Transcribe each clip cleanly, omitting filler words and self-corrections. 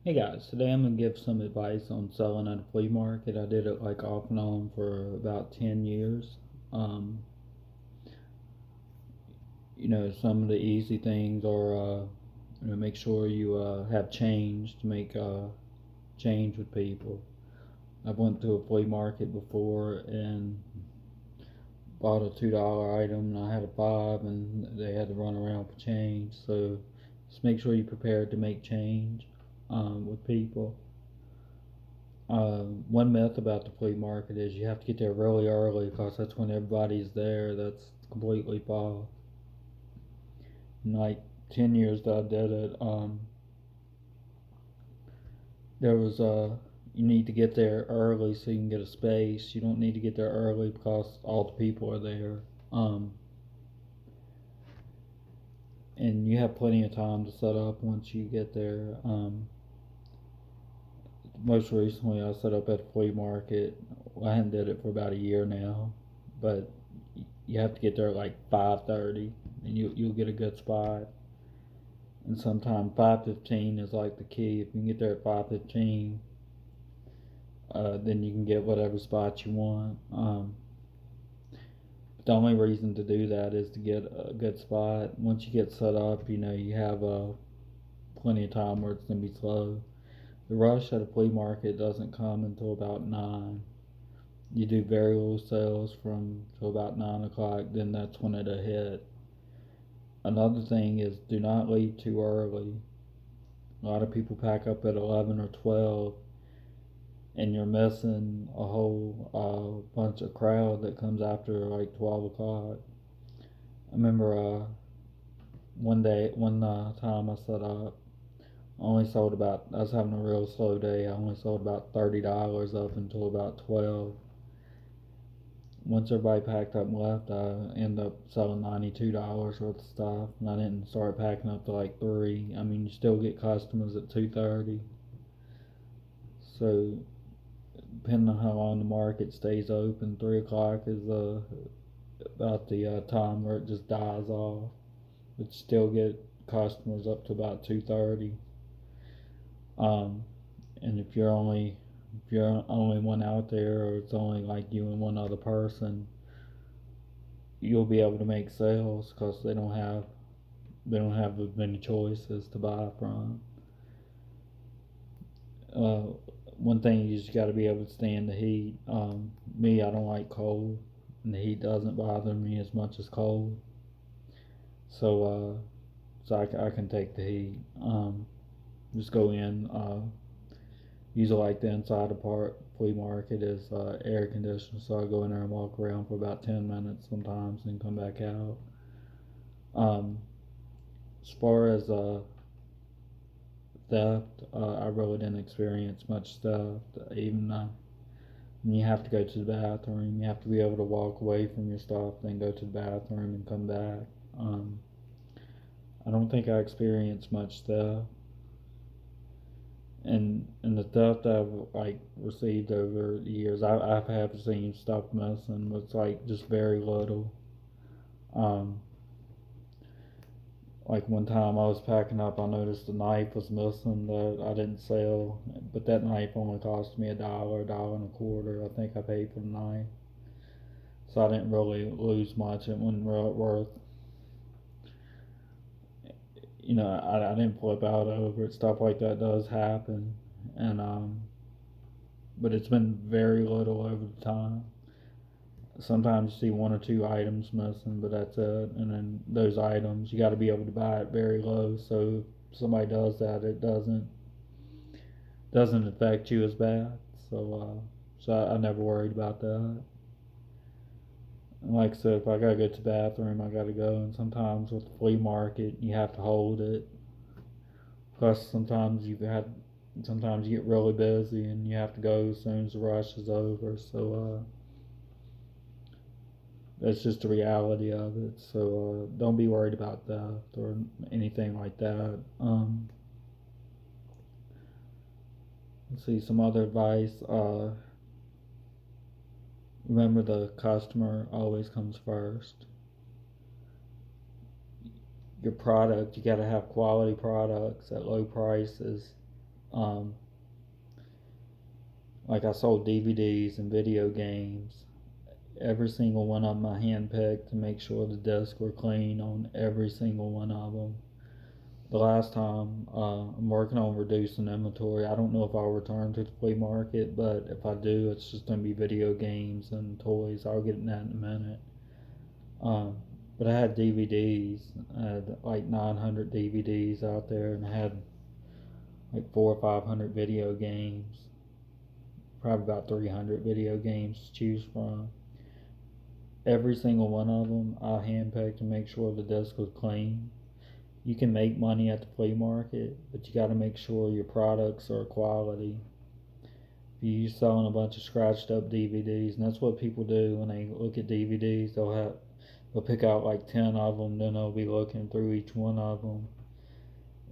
Hey guys, today I'm gonna give some advice on selling at a flea market. I did it like off and on for about 10 years. Um, some of the easy things are, make sure you have change to make change with people. I've went to a flea market before and bought a $2 item and I had a five and they had to run around for change. So just make sure you're prepared to make change with people. One myth about the flea market is you have to get there really early because that's when everybody's there. That's completely false. In like 10 years that I did it, there was you need to get there early so you can get a space. You don't need to get there early because all the people are there. Um, and you have plenty of time to set up once you get there. Most recently, I set up at a flea market. Well, I haven't did it for about a year now, but you have to get there at like 5:30, and you'll get a good spot. And sometimes 5:15 is like the key. If you can get there at 5:15, then you can get whatever spot you want. The only reason to do that is to get a good spot. Once you get set up, you have plenty of time where it's gonna be slow. The rush at a flea market doesn't come until about 9. You do very little sales from till about 9 o'clock, then that's when it'll hit. Another thing is do not leave too early. A lot of people pack up at 11 or 12, and you're missing a whole bunch of crowd that comes after like 12 o'clock. I remember one time I set up, I was having a real slow day. I only sold about $30 up until about 12. Once everybody packed up and left, I ended up selling $92 worth of stuff, and I didn't start packing up to like 3. I mean, you still get customers at 2:30. So, depending on how long the market stays open, 3 o'clock is about the time where it just dies off. But still get customers up to about 2:30. Um, and if you're only one out there, or it's only like you and one other person, you'll be able to make sales because they don't have as many choices to buy from. Uh, One thing you just got to be able to stand the heat. Me, I don't like cold, and the heat doesn't bother me as much as cold. So, I can take the heat. Just go in. Usually, like the inside of part flea market is air conditioned, so I go in there and walk around for about 10 minutes sometimes, and come back out. Um, as far as theft, I really didn't experience much theft. Even when you have to go to the bathroom, you have to be able to walk away from your stuff, then go to the bathroom and come back. Um, I don't think I experienced much theft, and the theft I've like received over the years, I've have seen stuff missing, but it's like just very little. Um, Like one time I was packing up, I noticed a knife was missing that I didn't sell, but that knife only cost me a dollar and a quarter. I think I paid for the knife, so I didn't really lose much. It wasn't worth, I didn't flip out over it. Stuff like that does happen, and but it's been very little over the time. Sometimes you see one or two items missing, but that's it. And then those items, you got to be able to buy it very low, so if somebody does that, it doesn't affect you as bad. So I never worried about that. And like I said, if I gotta go to the bathroom, I gotta go. And sometimes with the flea market, you have to hold it. Plus, sometimes you get really busy and you have to go as soon as the rush is over. So that's just the reality of it. So don't be worried about theft or anything like that. Let's see some other advice. Remember, the customer always comes first. Your product, you got to have quality products at low prices. Like I sold DVDs and video games. Every single one of them I handpicked to make sure the discs were clean on every single one of them. The last time I'm working on reducing inventory. I don't know if I'll return to the flea market, but if I do, it's just going to be video games and toys. I'll get in that in a minute. Um, but I had DVDs. I had like 900 DVDs out there, and I had like 400 or 500 video games. Probably about 300 video games to choose from. Every single one of them I handpicked to make sure the disc was clean. You can make money at the flea market, but you got to make sure your products are quality. If you're selling a bunch of scratched up DVDs, and that's what people do when they look at DVDs, they'll pick out like 10 of them, then they'll be looking through each one of them.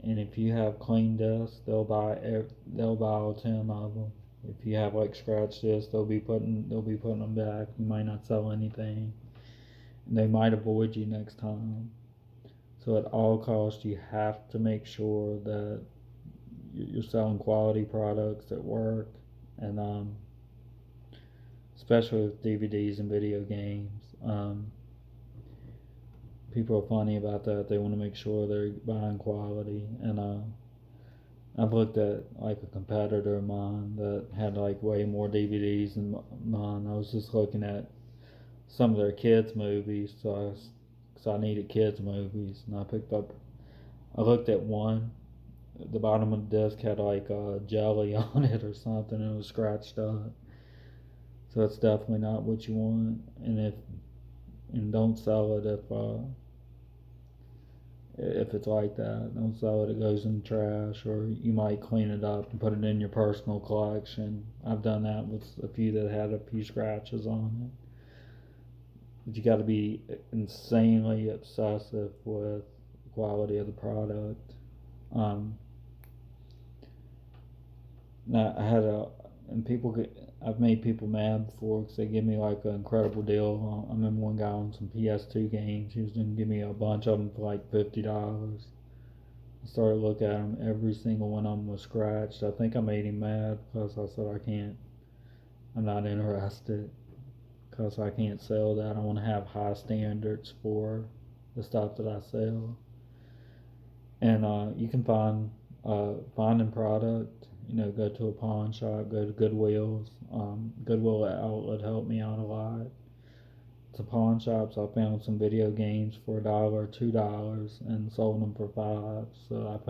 And if you have clean discs, they'll buy all 10 of them. If you have like scratch discs, they'll be putting them back. You might not sell anything, and they might avoid you next time. So at all costs, you have to make sure that you're selling quality products that work, and especially with DVDs and video games. People are funny about that. They want to make sure they're buying quality, and I've looked at like a competitor of mine that had like way more DVDs than mine. I was just looking at some of their kids' movies, so I needed kids' movies, and I looked at one. The bottom of the disc had like jelly on it or something, and it was scratched up. So it's definitely not what you want, and don't sell it if it's like that. Don't sell it. It goes in the trash, or you might clean it up and put it in your personal collection. I've done that with a few that had a few scratches on it. But you got to be insanely obsessive with the quality of the product. Um, now I had a and people get. I've made people mad before because they give me like an incredible deal. I remember one guy on some PS2 games. He was going to give me a bunch of them for like $50. I started looking at them. Every single one of them was scratched. I think I made him mad because I said I can't. I'm not interested because I can't sell that. I want to have high standards for the stuff that I sell. And you can finding product. Go to a pawn shop, go to Goodwill's. Goodwill outlet helped me out a lot. To pawn shops, I found some video games for $1 or $2 and sold them for $5. So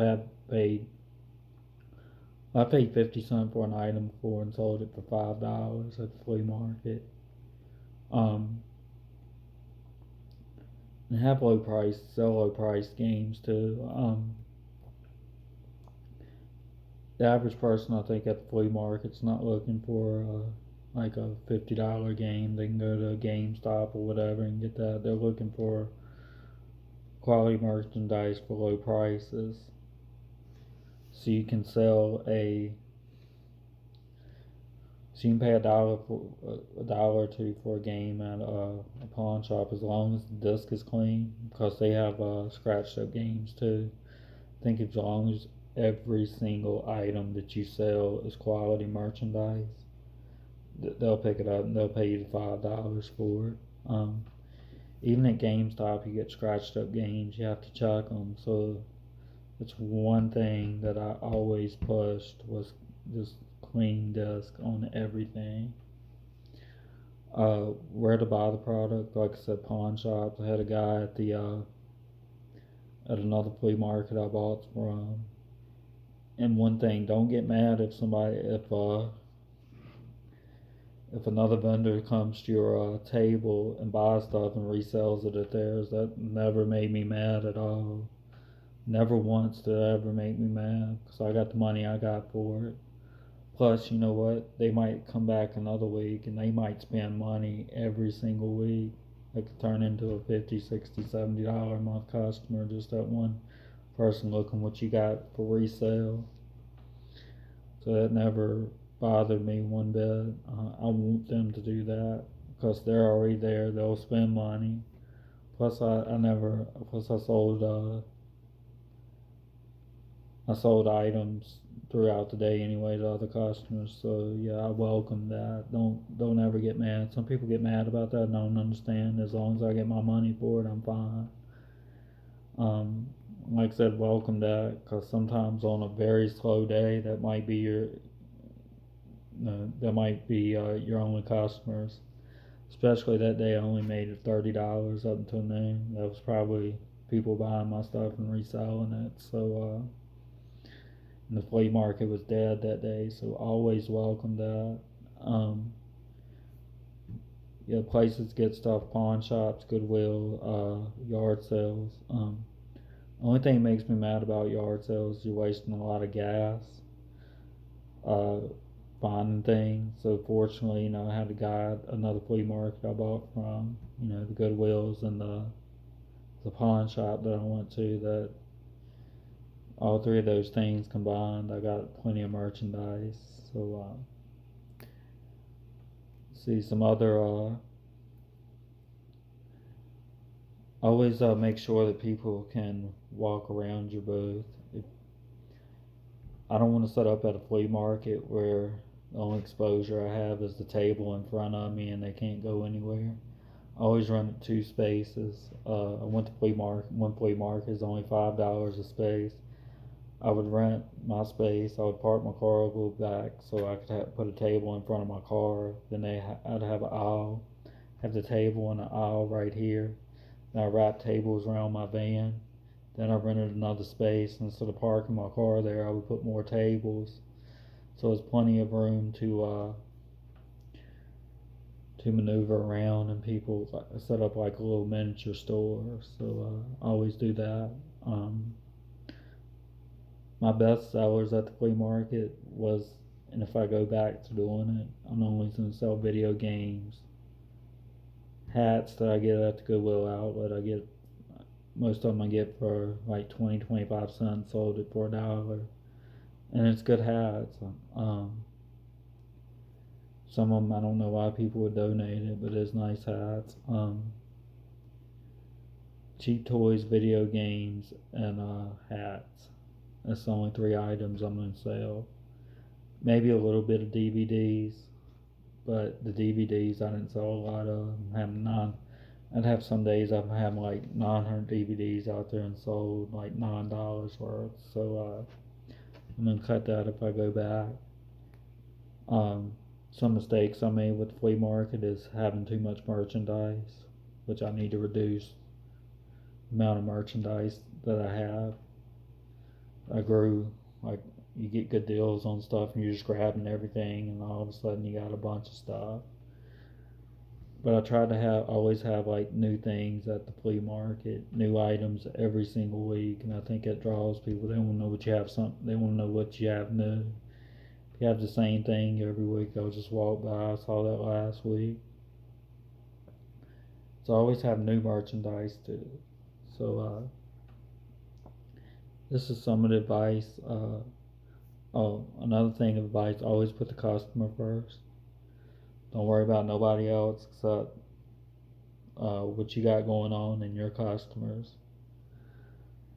I paid 50 cents for an item before and sold it for $5 at the flea market. Um, and sell low price games too. The average person, I think, at the flea market's not looking for like a $50 game. They can go to a GameStop or whatever and get that. They're looking for quality merchandise for low prices. So you can pay $1 or $2 for a game at a pawn shop as long as the disc is clean, because they have scratched up games too. I think as long as every single item that you sell is quality merchandise, they'll pick it up and they'll pay you the $5 for it. Even at GameStop, you get scratched up games. You have to check them. So it's one thing that I always pushed was just clean disc on everything. Where to buy the product? Like I said, pawn shops. I had a guy at another flea market I bought from. And one thing, don't get mad if another vendor comes to your table and buys stuff and resells it at theirs. That never made me mad at all. Never once did it ever make me mad, because I got the money I got for it. Plus, you know what? They might come back another week and they might spend money every single week. They could turn into a $50, $60, $70 a month customer, just that one person looking what you got for resale. So that never bothered me one bit. I want them to do that because they're already there. They'll spend money. Plus, I sold items throughout the day anyway to other customers. So yeah, I welcome that. Don't ever get mad. Some people get mad about that and I don't understand. As long as I get my money for it, I'm fine. Um, like I said, welcome that, because sometimes on a very slow day, that might be your only customers. Especially that day, I only made it $30 up until noon. That was probably people buying my stuff and reselling it. So and the flea market was dead that day. So always welcome that. Um, yeah, places get stuff, pawn shops, Goodwill, yard sales. Only thing that makes me mad about yard sales is you're wasting a lot of gas uh, finding things. So fortunately, I had a guy at another flea market I bought from, the Goodwills and the pawn shop that I went to, that all three of those things combined, I got plenty of merchandise. So see some other always make sure that people can walk around your booth. I don't want to set up at a flea market where the only exposure I have is the table in front of me and they can't go anywhere. I always run at two spaces. I went to flea market. One flea market is only $5 a space. I would rent my space. I would park my car a little back so I could put a table in front of my car. Then I'd have an aisle, have the table and an aisle right here. Then I wrap tables around my van. Then I rented another space. Instead of parking my car there, I would put more tables. So there's plenty of room to maneuver around, and people set up like a little miniature store. So I always do that. Um, my best sellers at the flea market was, and if I go back to doing it, I'm only going to sell video games, hats that I get at the Goodwill outlet. Most of them I get for like 20-25 cents, sold it for $1, and it's good hats. Um, some of them I don't know why people would donate it, but it's nice hats. Cheap toys, video games, and hats. That's the only three items I'm gonna sell. Maybe a little bit of DVDs, but the DVDs I didn't sell a lot of. I'm having nine. I'd have some days I'm having like 900 DVDs out there and sold like $9 worth. So I'm gonna cut that if I go back. Um, some mistakes I made with the flea market is having too much merchandise, which I need to reduce the amount of merchandise that I have. I grew, like, you get good deals on stuff and you're just grabbing everything, and all of a sudden you got a bunch of stuff. But I try to always have like new things at the flea market, new items every single week, and I think it draws people. They want to know what you have. They want to know what you have new. If you have the same thing every week, they'll just walk by. I saw that last week. So I always have new merchandise too. So this is some of the advice. Another thing of advice: always put the customer first. Don't worry about nobody else except what you got going on and your customers.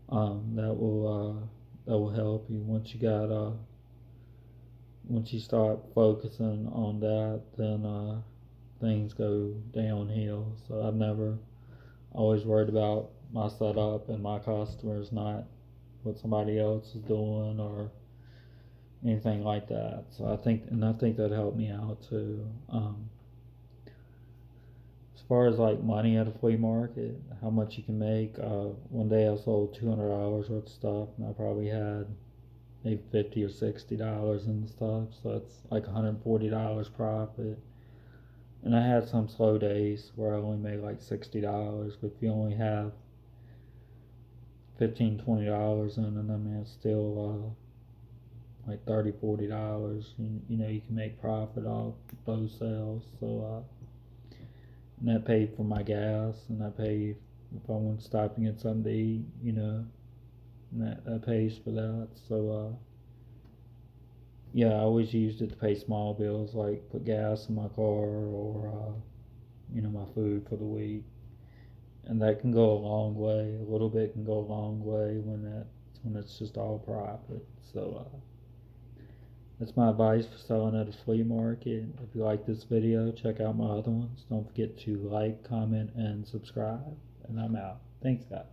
That will help you. Once you start focusing on that, then things go downhill. So I've never always worried about my setup and my customers, not what somebody else is doing or anything like that. So I think that helped me out too. As far as like money at a flea market, how much you can make. One day I sold $200 worth of stuff, and I probably had maybe $50 or $60 in the stuff, so it's like $140 profit. And I had some slow days where I only made like $60, but if you only have $15-$20 in it, I mean it's still like $30-$40. You can make profit off those sales. So and that paid for my gas, and that paid if I want to stop and get something to eat. And that pays for that. So yeah, I always used it to pay small bills like put gas in my car or my food for the week, and that can go a long way. A little bit can go a long way when it's just all profit. So That's my advice for selling at a flea market. If you like this video, check out my other ones. Don't forget to like, comment, and subscribe. And I'm out. Thanks, guys.